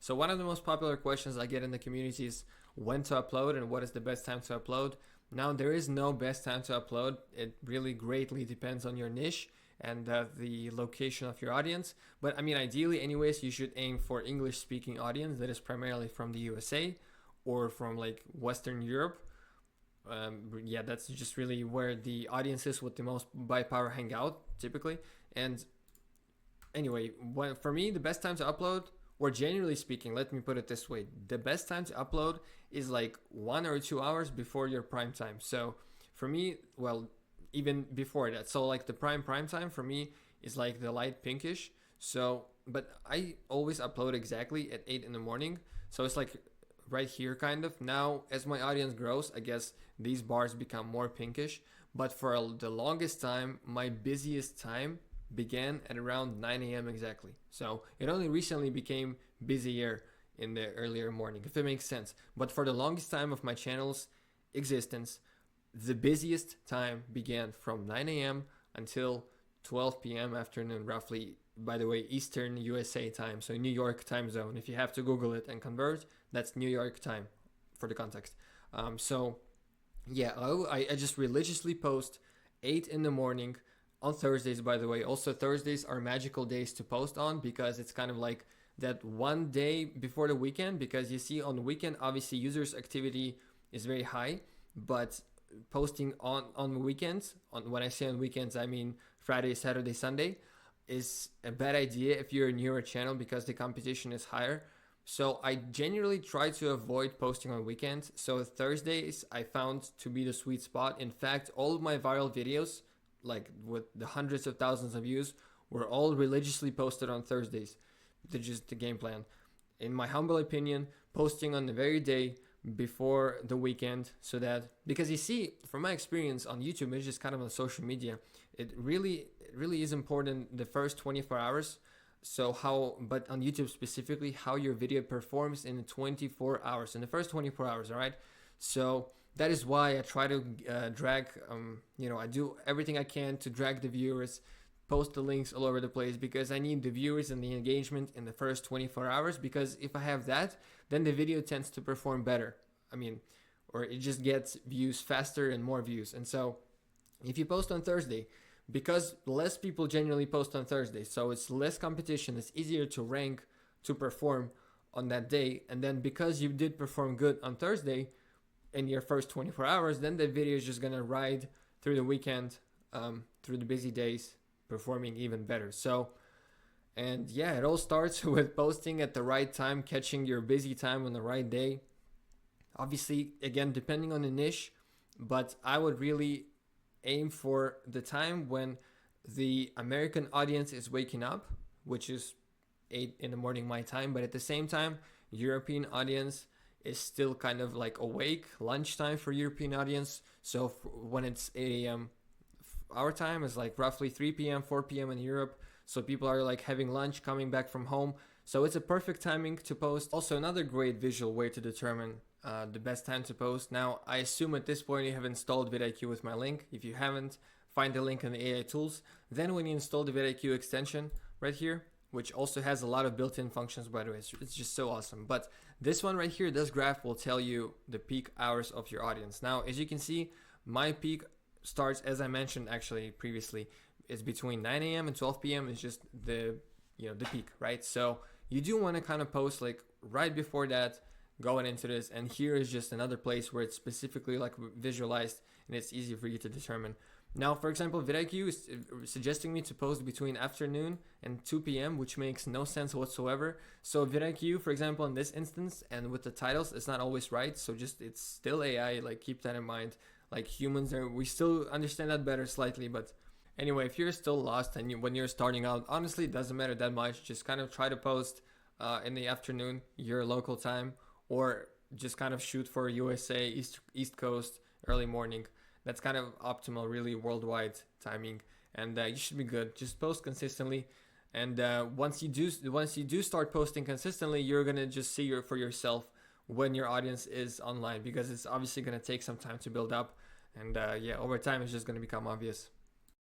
So one of the most popular questions I get in the community is when to upload and what is the best time to upload. Now, there is no best time to upload. It really greatly depends on your niche and the location of your audience. But I mean, ideally anyways, you should aim for English speaking audience that is primarily from the USA or from like Western Europe. Yeah, that's just really where the audience is with the most buy power hang out typically. And anyway, for me, the best time to upload, or generally speaking, let me put it this way, the best time to upload is like 1 or 2 hours before your prime time. So for me, well, even before that, so like the prime time for me is like the light pinkish. So but I always upload exactly at 8 in the morning, so it's like right here kind of. Now as my audience grows, I guess these bars become more pinkish, but for the longest time my busiest time began at around 9 a.m. exactly. So it only recently became busier in the earlier morning, if it makes sense. But for the longest time of my channel's existence, the busiest time began from 9 a.m. until 12 p.m. afternoon, roughly, by the way, Eastern USA time, so New York time zone. If you have to Google it and convert, that's New York time for the context. So yeah, I just religiously post 8 in the morning on Thursdays, by the way. Also, Thursdays are magical days to post on because it's kind of like that one day before the weekend, because you see on the weekend, obviously users activity is very high, but posting on weekends, when I say on weekends, I mean Friday, Saturday, Sunday, is a bad idea if you're a newer channel because the competition is higher. So I generally try to avoid posting on weekends. So Thursdays I found to be the sweet spot. In fact, all of my viral videos, like with the hundreds of thousands of views, were all religiously posted on Thursdays. That's just the game plan. In my humble opinion, posting on the very day before the weekend, so that, because you see, from my experience on YouTube, it's just kind of on social media, it really is important the first 24 hours. So but on YouTube specifically, how your video performs in 24 hours, in the first 24 hours, all right? So that is why I try to drag, I do everything I can to drag the viewers, post the links all over the place, because I need the viewers and the engagement in the first 24 hours, because if I have that, then the video tends to perform better. I mean, or it just gets views faster and more views. And so if you post on Thursday, because less people generally post on Thursday, so it's less competition, it's easier to rank, to perform on that day. And then because you did perform good on Thursday in your first 24 hours, then the video is just gonna ride through the weekend, through the busy days, performing even better. So, and yeah, it all starts with posting at the right time, catching your busy time on the right day. Obviously, again, depending on the niche, but I would really aim for the time when the American audience is waking up, which is 8 in the morning my time, but at the same time, European audience is still kind of like awake, lunchtime for European audience. So when it's 8 a.m. our time is like roughly 3 p.m., 4 p.m. in Europe. So people are like having lunch, coming back from home. So it's a perfect timing to post. Also, another great visual way to determine the best time to post. Now, I assume at this point you have installed vidIQ with my link. If you haven't, find the link in the AI tools. Then when you install the vidIQ extension right here, which also has a lot of built-in functions, by the way, it's just so awesome. But this one right here, this graph will tell you the peak hours of your audience. Now, as you can see, my peak starts, as I mentioned actually previously, is between 9 a.m. and 12 p.m. is just the peak, right? So you do want to kind of post like right before that, going into this. And here is just another place where it's specifically like visualized and it's easy for you to determine. Now, for example, vidIQ is suggesting me to post between afternoon and 2 p.m., which makes no sense whatsoever. So vidIQ, for example, in this instance, and with the titles, it's not always right. So just, it's still AI, like keep that in mind. Like humans we still understand that better slightly. But anyway, if you're still lost and when you're starting out, honestly, it doesn't matter that much. Just kind of try to post in the afternoon, your local time, or just kind of shoot for USA, East Coast, early morning. That's kind of optimal, really worldwide timing, and you should be good. Just post consistently, and once you do start posting consistently, you're gonna just see for yourself when your audience is online, because it's obviously gonna take some time to build up, and yeah, over time it's just gonna become obvious.